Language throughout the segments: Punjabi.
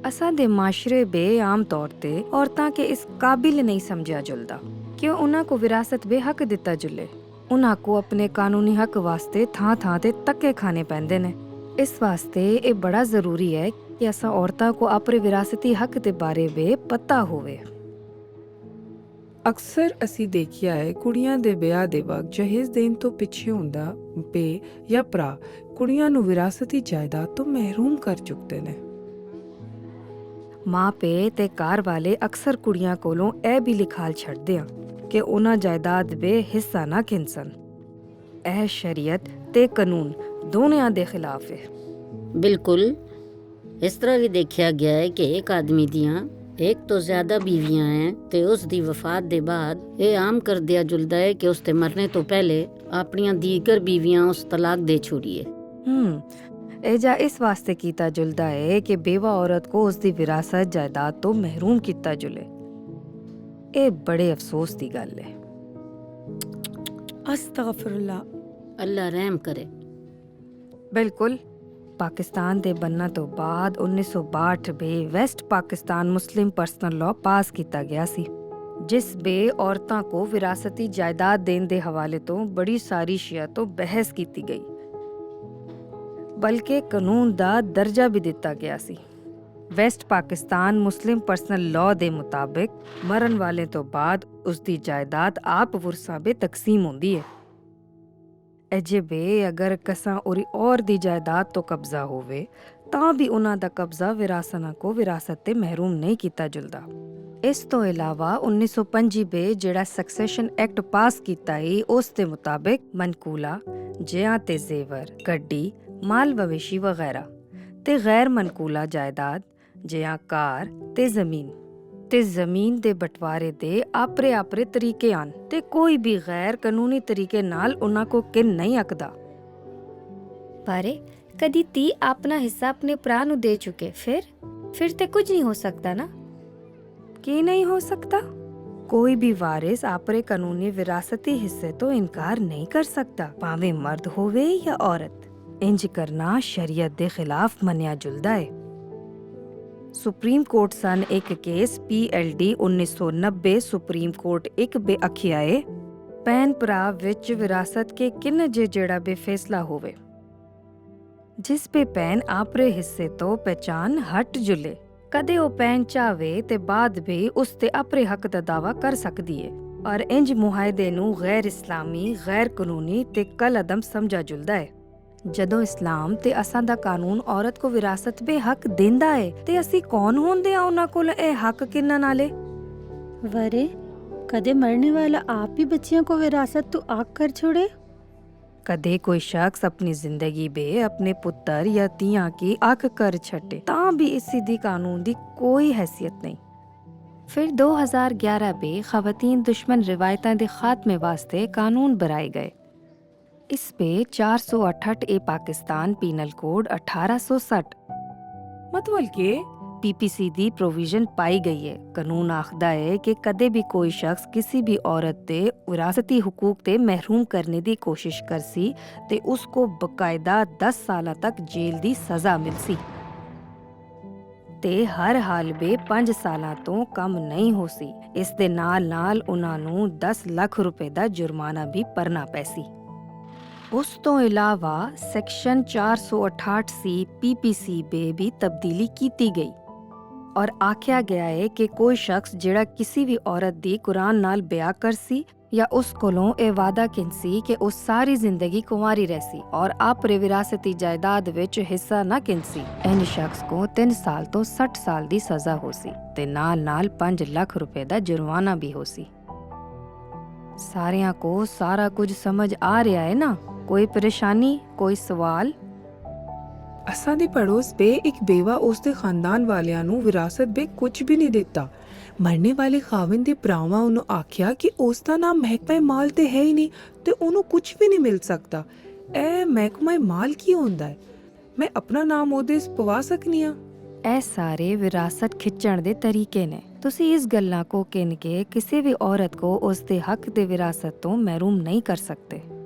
ਅਸਾਂ ਦੇ ਮਾਸ਼ਰੇ ਬੇ ਆਮ ਤੌਰ ਤੇ ਔਰਤਾਂ ਕੇ ਇਸ ਕਾबिल नहीं ਸਮਝਿਆ ਜੁਲਦਾ ਕਿ ਉਹਨਾਂ ਕੋ ਵਿਰਾਸਤ ਬੇ ਹੱਕ ਦਿੱਤਾ ਜੁਲੇ। ਉਹਨਾਂ ਕੋ ਆਪਣੇ ਕਾਨੂੰਨੀ ਹੱਕ ਵਾਸਤੇ ਥਾਂ ਥਾਂ ਤੇ ਧੱਕੇ ਖਾਣੇ ਪੈਂਦੇ ਨੇ। ਇਸ ਵਾਸਤੇ ਇਹ ਬੜਾ ਜ਼ਰੂਰੀ ਹੈ ਕਿ ਅਸਾਂ ਔਰਤਾਂ ਕੋ ਆਪਣੇ ਵਿਰਾਸਤੀ ਹੱਕ ਦੇ ਬਾਰੇ ਬੇ ਪਤਾ ਹੋਵੇ। ਅਕਸਰ ਅਸੀਂ ਦੇਖਿਆ ਹੈ ਕੁੜੀਆਂ ਦੇ ਵਿਆਹ ਦੇ ਵਕਤ ਜਹੇਜ਼ ਦੇਣ ਤੋਂ ਪਿੱਛੇ ਹੁੰਦਾ ਪੇ ਜਾਂ ਭਰਾ ਕੁੜੀਆਂ ਨੂੰ ਵਿਰਾਸਤੀ ਜਾਇਦਾਦ ਤੋਂ ਮਹਿਰੂਮ ਕਰ ਚੁੱਕਦੇ ਨੇ। ਮਾਂ ਪੇ ਤੇ ਘਰ ਵਾਲੇ ਅਕਸਰ ਕੁੜੀਆਂ ਕੋਲੋਂ ਇਹ ਵੀ ਲਿਖਾਲ ਛੱਡਦੇ ਆ ਕਿ ਉਹਨਾਂ ਜਾਇਦਾਦ ਬੇ ਹਿੱਸਾ ਨਾ ਖਿੰਸਨ। ਇਹ ਸ਼ਰੀਅਤ ਤੇ ਕਾਨੂੰਨ ਦੋਨਿਆਂ ਦੇ ਖਿਲਾਫ ਹੈ। बिल्कुल। इस तरह भी देखा गया है कि एक आदमी दियां एक तो ज्यादा बीवियां हैं ते उस दी वफात दे बाद ये आम कर दिया जुलदा है कि उसते मरने तो पहले अपनियां दीगर बीवियां उस तलाक दे छोड़िए। ਇਹ ਜਾ ਇਸ ਵਾਸਤੇ ਕੀਤਾ ਜੁਲਦਾ ਹੈ ਕਿ ਬੇਵਾ ਔਰਤ ਕੋ ਉਸ ਦੀ ਵਿਰਾਸਤ ਜਾਇਦਾਦ ਤੋਂ ਮਹਿਰੂਮ ਕੀਤਾ ਜੁਲੇ। ਇਹ ਬੜੇ ਅਫਸੋਸ ਦੀ ਗੱਲ ਹੈ। ਅਸਤਗਫਿਰullah। अल्लाह रहम करे। ਬਿਲਕੁਲ। ਪਾਕਿਸਤਾਨ ਦੇ ਬਣਨ ਤੋਂ ਬਾਅਦ 1962 ਬੇ ਵੈਸਟ ਪਾਕਿਸਤਾਨ ਮੁਸਲਿਮ ਪਰਸਨਲ ਲਾਅ ਪਾਸ ਕੀਤਾ ਗਿਆ ਸੀ, ਜਿਸ ਬੇ ਔਰਤਾਂ ਕੋ ਵਿਰਾਸਤੀ ਜਾਇਦਾਦ ਦੇਣ ਦੇ ਹਵਾਲੇ ਤੋਂ ਬੜੀ ਸਾਰੀ ਸ਼ਿਆ ਤੋਂ ਬਹਿਸ ਕੀਤੀ ਗਈ, ਬਲਕਿ ਕਾਨੂੰਨ ਦਾ ਦਰਜਾ ਵੀ ਦਿੱਤਾ ਗਿਆ ਸੀ। ਵੈਸਟ ਪਾਕਿਸਤਾਨ ਮੁਸਲਿਮ ਪਰਸਨਲ ਲਾਅ ਦੇ ਮੁਤਾਬਿਕ ਮਰਨ ਵਾਲੇ ਤੋਂ ਬਾਅਦ ਉਸ ਦੀ ਜਾਇਦਾਦ ਆਪ ਵਰਸਾਂ ਬੇ ਤਕਸੀਮ ਹੁੰਦੀ ਹੈ। ਅਜੇ ਬੇ ਅਗਰ ਕਸਾਂ ਉਰੀ ਔਰ ਦੀ ਜਾਇਦਾਦ ਤੋਂ ਕਬਜ਼ਾ ਹੋਵੇ ਤਾਂ ਵੀ ਉਹਨਾਂ ਦਾ ਕਬਜ਼ਾ ਵਿਰਾਸਨਾ ਕੋ ਵਿਰਾਸਤ ਤੇ ਮਹਿਰੂਮ ਨਹੀਂ ਕੀਤਾ ਜੁਲਦਾ। ਇਸ ਤੋਂ ਇਲਾਵਾ 1925 ਬੇ ਜਿਹੜਾ ਸਕਸੈਸ਼ਨ ਐਕਟ ਪਾਸ ਕੀਤਾ ਹੈ ਉਸ ਦੇ ਮੁਤਾਬਿਕ ਮਨਕੂਲਾ ਜਿਆਂ ਤੇ ਜ਼ੇਵਰ, ਗੱਡੀ, ਮਾਲ ਮਵੇਸ਼ੀ ਵਗੈਰਾ ਤੇ ਗੈਰ ਮਨਕੂਲਾ ਜਾਇਦਾਦ ਜਿਆਂ ਕਾਰ ਤੇ ਜ਼ਮੀਨ ਦੇ ਬਟਵਾਰੇ ਦੇ ਆਪਰੇ ਤਰੀਕੇ ਹਨ ਤੇ ਕੋਈ ਵੀ ਗੈਰ ਕਾਨੂੰਨੀ ਤਰੀਕੇ ਨਾਲ ਉਹਨਾਂ ਕੋ ਕਿਨ ਨਹੀਂ ਅਕਦਾ। ਪਰ ਕਦੀ ਤੀ ਆਪਣਾ ਹਿੱਸਾ ਆਪਣੇ ਭਰਾ ਨੂੰ ਦੇ ਚੁੱਕੇ, ਫਿਰ ਤੇ ਕੁਝ ਨਹੀਂ ਹੋ ਸਕਦਾ ਨਾ। ਕੀ ਨਹੀਂ ਹੋ ਸਕਦਾ? ਕੋਈ ਵੀ ਵਾਰਿਸ ਆਪਰੇ ਕਾਨੂੰਨੀ ਵਿਰਾਸਤੀ ਹਿੱਸੇ ਤੋਂ ਇਨਕਾਰ ਨਹੀਂ ਕਰ ਸਕਦਾ, ਭਾਵੇਂ ਮਰਦ ਹੋਵੇ ਜਾਂ ਔਰਤ। ਇੰਜ ਕਰਨਾ ਸ਼ਰੀਅਤ ਦੇ ਖਿਲਾਫ ਮੰਨਿਆ ਜੁਲਦਾ ਹੈ। ਸੁਪਰੀਮ ਕੋਰਟ ਸਨ ਇੱਕ ਕੇਸ PLD 1990 ਸੁਪਰੀਮ ਕੋਰਟ ਇੱਕ ਬੇ ਆਖਿਆ ਏ ਭੈਣ ਭਰਾ ਵਿੱਚ ਵਿਰਾਸਤ ਕੇ ਕਿੰਨ ਜੇ ਜਿਹੜਾ ਬੇ ਫੈਸਲਾ ਹੋਵੇ ਜਿਸ ਬੇ ਭੈਣ ਆਪਰੇ ਹਿੱਸੇ ਤੋਂ ਪਹਿਚਾਨ ਹਟ ਜੁਲੇ, ਕਦੇ ਉਹ ਭੈਣ ਚਾਵੇ ਤੇ ਬਾਅਦ ਵੀ ਉਸ ਤੇ ਆਪਣੇ ਹੱਕ ਦਾ ਦਾਵਾ ਕਰ ਸਕਦੀ ਏ। ਔਰ ਇੰਜ ਮੁਹਾਇਦੇ ਨੂੰ ਗੈਰ ਇਸਲਾਮੀ, ਗੈਰ ਕਾਨੂੰਨੀ ਤੇ ਕਲ ਅਦਮ ਸਮਝਾ ਜੁਲਦਾ ਹੈ। ਜਦੋਂ ਇਸਲਾਮ ਤੇ ਅਸਾਂ ਦਾ ਕਾਨੂੰਨ ਔਰਤ ਕੋ ਵਿਰਾਸਤ ਬੇ ਹੱਕ ਦਿੰਦਾ ਏ ਤੇ ਅਸੀਂ ਕੌਣ ਹੁੰਦੇ ਆ ਉਹਨਾਂ ਕੋਲ ਇਹ ਹੱਕ ਕਿੰਨਣ ਵਾਲੇ? वरे कदे मरने वाला आप ही बच्चियों को विरासत तो आग कर छोड़े। ਕਦੇ ਕੋਈ ਸ਼ਖਸ ਆਪਣੀ ਜ਼ਿੰਦਗੀ ਬੇ ਆਪਣੇ ਪੁੱਤਰ ਜਾਂ ਧੀਆਂ ਕੀ ਅੱਖ ਕਰ ਛੱਡੇ ਤਾਂ ਵੀ ਇਸ ਦੀ ਕਾਨੂੰਨ ਦੀ ਕੋਈ ਹੈਸੀਅਤ ਨਹੀਂ। ਫਿਰ 2011 ਬੇ ਖਵਾਤੀਨ ਦੁਸ਼ਮਨ ਰਿਵਾਇਤਾਂ ਦੇ ਖਾਤਮੇ ਵਾਸਤੇ ਕਾਨੂੰਨ ਬਣਾਏ ਗਏ। ਇਸ पे 468 ए पाकिस्तान पीनल कोड 1860 मतलब के PPC ਦੀ ਪ੍ਰੋਵੀਜ਼ਨ ਪਾਈ ਗਈ ਹੈ। ਕਾਨੂੰਨ ਆਖਦਾ ਹੈ ਕਿ ਕਦੇ ਵੀ ਕੋਈ ਸ਼ਖਸ ਕਿਸੇ ਵੀ ਔਰਤ ਦੇ ਵਿਰਾਸਤੀ ਹਕੂਕ ਤੇ ਮਹਿਰੂਮ ਕਰਨੇ ਦੀ ਕੋਸ਼ਿਸ਼ ਕਰਸੀ ਤੇ ਉਸ ਕੋ ਬਕਾਇਦਾ 10 ਸਾਲਾਂ ਤੱਕ ਜੇਲ੍ਹ ਦੀ ਸਜ਼ਾ ਮਿਲਸੀ ਤੇ ਹਰ ਹਾਲ ਬੇ 5 ਸਾਲਾਂ ਤੋਂ ਕਮ ਨਹੀਂ ਹੋਸੀ। ਇਸ ਦੇ ਨਾਲ ਉਹਨਾਂ ਨੂੰ 10 ਲੱਖ ਰੁਪਏ ਦਾ ਜੁਰਮਾਨਾ ਵੀ ਭਰਨਾ ਪੈਸੀ। ਉਸ ਤੋਂ ਇਲਾਵਾ ਸੈਕਸ਼ਨ 468C PPC ਬੇ ਵੀ ਤਬਦੀਲੀ ਕੀਤੀ ਗਈ ਔਰ ਆਖਿਆ ਗਿਆ ਹੈ ਕਿ ਕੋਈ ਸ਼ਖਸ ਜਿਹੜਾ ਕਿਸੇ ਵੀ ਔਰਤ ਦੀ ਕੁਰਾਨ ਨਾਲ ਬਿਆਹ ਕਰਸੀ ਜਾਂ ਉਸ ਕੋਲੋਂ ਇਹ ਵਾਅਦਾ ਕਿੰਸੀ ਕਿ ਉਹ ਸਾਰੀ ਜ਼ਿੰਦਗੀ ਕੁੰਵਾਰੀ ਰਹਿਸੀ ਔਰ ਆਪਰੇ ਵਿਰਾਸਤੀ ਜਾਇਦਾਦ ਵਿੱਚ ਹਿੱਸਾ ਨਾ ਕਿੰਸੀ, ਇੰਜ ਸ਼ਖਸ ਕੋ 3 ਸਾਲ ਤੋਂ 60 ਸਾਲ ਦੀ ਸਜ਼ਾ ਹੋਸੀ ਤੇ ਨਾਲ 5 ਲੱਖ ਰੁਪਏ ਦਾ ਜੁਰਮਾਨਾ ਵੀ ਹੋਸੀ। ਸਾਰਿਆਂ ਕੋ ਸਾਰਾ ਕੁਝ ਸਮਝ ਆ ਰਿਹਾ ਹੈ ਨਾ? ਕੋਈ ਪਰੇਸ਼ਾਨੀ, ਕੋਈ ਸਵਾਲ? ਅਸਾਂ ਦੇ ਪੜੋਸ ਬੇ ਇੱਕ ਬੇਵਾ ਉਸ ਦੇ ਖਾਨਦਾਨ ਵਾਲਿਆਂ ਨੂੰ ਵਿਰਾਸਤ ਬੇ ਕੁਝ ਵੀ ਨਹੀਂ ਦਿੱਤਾ। ਮਰਨੇ ਵਾਲੇ ਖਾਵਿੰਦ ਦੇ ਭਰਾਵਾਂ ਉਹਨੂੰ ਆਖਿਆ ਕਿ ਉਸ ਦਾ ਨਾਮ ਮਹਿਕਮਾ ਮਾਲ ਤੇ ਹੈ ਹੀ ਨਹੀਂ ਤੇ ਉਹਨੂੰ ਕੁਝ ਵੀ ਨਹੀਂ ਮਿਲ ਸਕਦਾ। ਇਹ ਮਹਿਕਮਾ ਮਾਲ ਕੀ ਹੁੰਦਾ ਹੈ? ਮੈਂ ਆਪਣਾ ਨਾਮ ਉਹਦੇ ਪਵਾ ਸਕਨੀ ਆ? ਇਹ ਸਾਰੇ ਵਿਰਾਸਤ ਖਿੱਚਣ ਦੇ ਤਰੀਕੇ ਨੇ। ਤੁਸੀਂ ਇਸ ਗੱਲਾਂ ਕੋ ਕਹਿ ਕੇ ਕਿਸੇ ਵੀ ਔਰਤ ਕੋ ਉਸ ਦੇ ਹੱਕ ਦੇ ਵਿਰਾਸਤ ਤੋਂ ਮਹਿਰੂਮ ਨਹੀਂ ਕਰ ਸਕਦੇ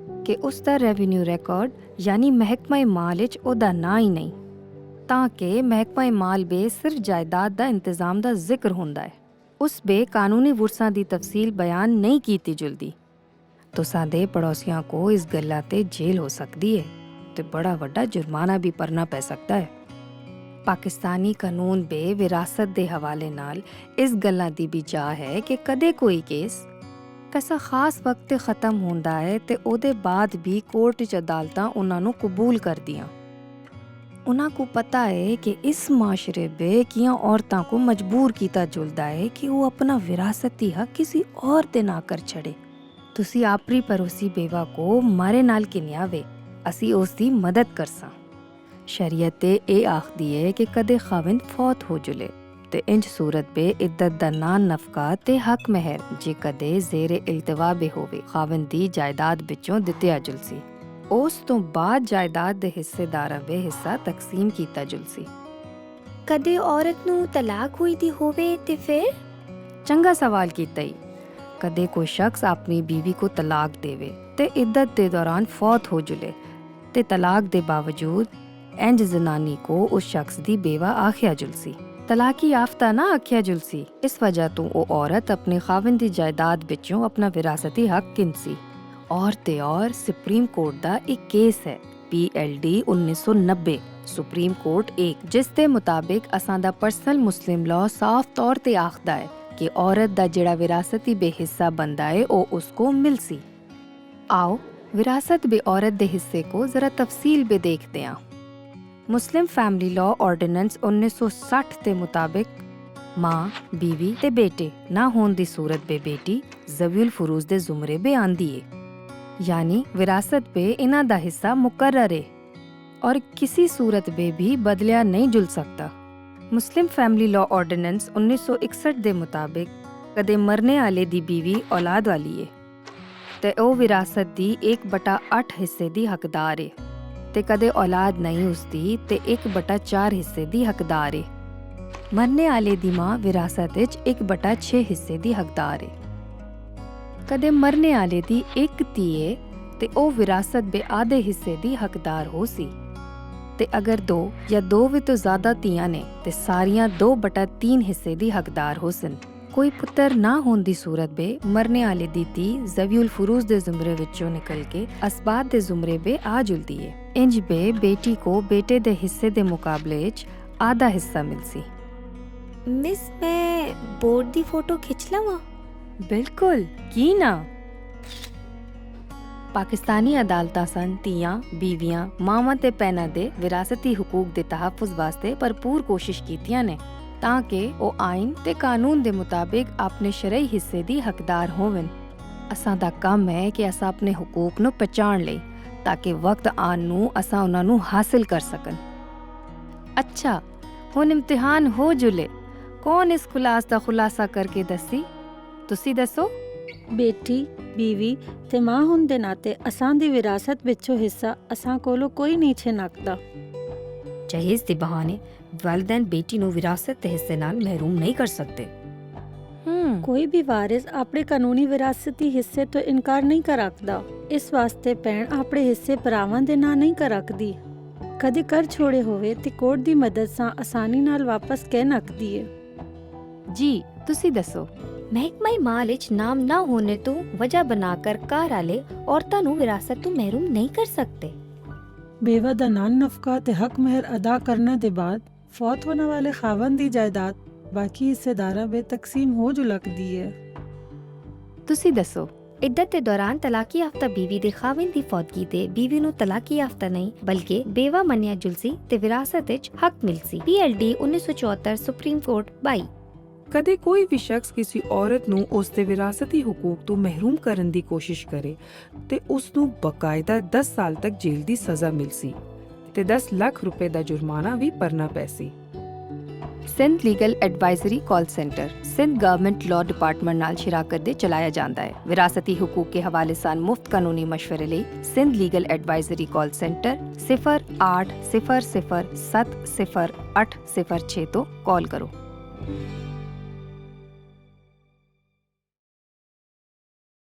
ਕਿ ਉਸ ਦਾ ਰੈਵਨਿਊ ਰਿਕਾਰਡ ਯਾਨੀ ਮਹਿਕਮਾ ਮਾਲ ਵਿੱਚ ਉਹਦਾ ਨਾਂ ਹੀ ਨਹੀਂ। ਤਾਂ ਕਿ ਮਹਿਕਮਾ ਮਾਲ ਬੇ ਸਿਰਫ ਜਾਇਦਾਦ ਦਾ ਇੰਤਜ਼ਾਮ ਦਾ ਜ਼ਿਕਰ ਹੁੰਦਾ ਹੈ। ਉਸ ਬੇ ਕਾਨੂੰਨੀ ਵਰਸਾਂ ਦੀ ਤਫਸੀਲ ਬਿਆਨ ਨਹੀਂ ਕੀਤੀ ਜੁਲਦੀ। ਤੁਸਾਂ ਦੇ ਪੜੋਸੀਆਂ ਕੋ ਇਸ ਗੱਲਾਂ ਤੇ ਜੇਲ੍ਹ ਹੋ ਸਕਦੀ ਹੈ ਤੇ ਬੜਾ ਵੱਡਾ ਜੁਰਮਾਨਾ ਵੀ ਭਰਨਾ ਪੈ ਸਕਦਾ ਹੈ। ਪਾਕਿਸਤਾਨੀ ਕਾਨੂੰਨ ਬੇ ਵਿਰਾਸਤ ਦੇ ਹਵਾਲੇ ਨਾਲ ਇਸ ਗੱਲਾਂ ਦੀ ਵੀ ਜਾ ਹੈ ਕਿ ਕਦੇ ਕੋਈ ਕੇਸ ਕਿਸੇ ਖਾਸ ਵਕਤ ਤੇ ਖਤਮ ਹੁੰਦਾ ਹੈ ਤੇ ਉਹਦੇ ਬਾਅਦ ਵੀ ਕੋਰਟ 'ਚ ਅਦਾਲਤਾਂ ਉਹਨਾਂ ਨੂੰ ਕਬੂਲ ਕਰਦੀਆਂ। ਉਹਨਾਂ को पता है कि इस माशरे में किया औरतों को मजबूर किया जुलदा है कि वो अपना विरासती हक किसी और ते ना कर छड़े। तुसी आपरी पड़ोसी बेवा को मारे नाल किन्यावे असी उस दी मदद करसां। शरीयत ते ए आखदी है कि कदे खाविंद फौत हो जुले ते इंज सूरत बे इद्दत दा नान नफका ते हक महर जे कदे जेरे इल्तिवा बे होवे खाविंद दी जायदाद विचों दित्या जुलसी। ਉਸ ਤੋਂ ਬਾਅਦ ਜਾਇਦਾਦ ਦੇ ਹਿੱਸੇਦਾਰਾਂ ਵੇ ਹਿੱਸਾ ਤਕਸੀਮ ਕੀਤਾ ਜੁਲਸੀ। ਕਦੇ ਔਰਤ ਨੂੰ ਤਲਾਕ ਹੋਈ ਦੀ ਹੋਵੇ ਤੇ ਫਿਰ? ਚੰਗਾ ਸਵਾਲ ਕੀਤਾ ਹੀ। ਕਦੇ ਕੋਈ ਸ਼ਖਸ ਆਪਣੀ ਬੀਵੀ ਕੋ ਤਲਾਕ ਦੇਵੇ ਤੇ ਇੱਦਤ ਦੇ ਦੌਰਾਨ ਫੌਤ ਹੋ ਜੁਲੇ ਤੇ ਤਲਾਕ ਦੇ ਬਾਵਜੂਦ ਇੰਜ ਜ਼ਨਾਨੀ ਕੋ ਉਸ ਸ਼ਖਸ ਦੀ ਬੇਵਾ ਆਖਿਆ ਜੁਲਸੀ। ਤਲਾਕੀ ਯਾਫਤਾ ਨਾ ਆਖਿਆ ਜੁਲਸੀ। ਇਸ ਵਜ੍ਹਾ ਤੋਂ ਉਹ ਔਰਤ ਆਪਣੇ ਖਾਵਿੰਦ ਦੀ ਜਾਇਦਾਦ ਵਿੱਚੋਂ ਆਪਣਾ ਵਿਰਾਸਤੀ ਹੱਕ ਕਿੰਸੀ। और सुप्रीम कोर्ट दा एक केस है PLD 1990 सुप्रीम कोर्ट 1 जिस दे मुताबिक असां दा पर्सनल मुस्लिम लॉ साफ तौर ते आखदा है कि औरत दा जेड़ा विरासती बेहिस्सा बनदा है ओ उसको मिलसी। आओ विरासत बे औरत दे हिस्से को जरा तफसील बे देखते हैं। मुस्लिम फैमिली लॉ ऑर्डिनेंस 1960 के मुताबिक माँ बीवी ते बेटे ना होने दी सूरत बे बेटी ज़वीउल फुरूज दे जुमरे बे आंदी है, यानी विरासत पे इना दा हिस्सा मुकर्रर है और किसी सूरत बे भी बदलिया नहीं जुल सकता। मुस्लिम फैमिली लॉ ऑर्डिनेंस 1961 दे मुताबिक कदे मरने आले दी बीवी औलाद वाली है ते ओ विरासत दी 1/8 हिस्से दी हकदार है ते कदे औलाद नहीं उसदी ते 1/4 हिस्से दी हकदार है। मरने आले दी मां विरासत विच 1/6 हिस्से दी हकदार है। कदे मरने आले दी एक धीए ते ओ विरासत बे आधे हिस्से दी हकदार हो सी ते अगर 2 या 2 भी तो ज्यादा धीआं ने ते सारियां 2/3 हिस्से दी हकदार हो सन। कोई पुत्र ना होने दी सूरत बे मरने आले दी धी ज़वीउल फुरूज दे जुमरे विचों निकल के असबात दे जुमरे बे आ जुलदी है। इंज बे बेटी को बेटे दे हिस्से दे मुकाबले च आधा हिस्सा मिलसी। मिस मैं बोर्ड दी फोटो खिंच लवां? बिल्कुल की ना। पाकिस्तानी अदालतां सन धीआं बीवियां मावां ते भैणां दे विरासती हुकूक दे तहफ्फुज़ वास्ते भरपूर कोशिश कीतियां ने तां कि ओह आइन ते कानून दे मुताबिक अपने शरई हिस्से दी हकदार होवन। असां दा काम है कि असां अपने हुकूक नूं पहचान लई ताकि वक्त आन नूं असां उन्हां नूं हासिल कर सकन। अच्छा हुण इम्तिहान हो जुले, कौन इस खुलास दा खुलासा करके दसी? तुसी दसो। बेटी बीवी ते मां होने दे नाते असां दी विरासत विचों हिस्सा असां कोलों कोई नहीं छिनकदा। जहेज दे बहाने वालिदैन बेटी नूं विरासत दे हिस्से नाल महरूम नहीं कर सकते। कोई भी वारिस अपने कानूनी विरासती हिस्से तो इनकार नहीं कर सकदा। इस वास्ते भैन अपने हिस्से भरावां दे नां नहीं कर सकदी। कदे कर छोड़े होवे ते कोर्ट दी मदद सां आसानी नाल वापस कह नकदी है। जी तुसी दसो। महकमा माल विच नाम ना होने तो वजह बनाकर घर वाले औरतां नूं विरासत तो महरूम नहीं कर सकते। बेवा दा नान नफका ते हक महर अदा करने दे बाद फौत होने वाले खावंद दी जायदाद बाकी हिस्सेदारां बे तकसीम हो जुलकदी है। तुसी दसो। इद्दत दे दौरान तलाकी याफ्ता बीवी दे खाविंद दी फौतगी ते बीवी नूं तलाकी याफ्ता नहीं बल्कि बेवा मन्निया जुलसी ते विरासत विच हक मिलसी। PLD 1974 supreme court 22। ਕਦੇ ਕੋਈ ਵੀ ਸ਼ਖਸ ਕਿਸੇ ਔਰਤ ਨੂੰ ਉਸ ਦੇ ਵਿਰਾਸਤੀ ਹਕੂਕ ਤੋਂ ਮਹਿਰੂਮ ਕਰਨ ਦੀ ਕੋਸ਼ਿਸ਼ ਕਰੇ ਤੇ ਉਸ ਨੂੰ ਬਕਾਇਦਾ 10 ਸਾਲ ਤੱਕ ਜੇਲ੍ਹ ਦੀ ਸਜ਼ਾ ਮਿਲਸੀ ਤੇ 10 ਲੱਖ ਰੁਪਏ ਦਾ ਜੁਰਮਾਨਾ ਵੀ ਭਰਨਾ ਪੈਸੀ। Sindh legal advisory call centre Sindh government law department ਨਾਲ ਸ਼ਰਾਕਤ ਦੇ ਚਲਾਇਆ ਜਾਂਦਾ ਹੈ। ਵਿਰਾਸਤੀ ਹਕੂਕ के हवाले सान मुफ्त कानूनी मशवरे ਲਈ Sindh legal advisory call centre 0800 70806 ਤੋਂ ਕਾਲ ਕਰੋ।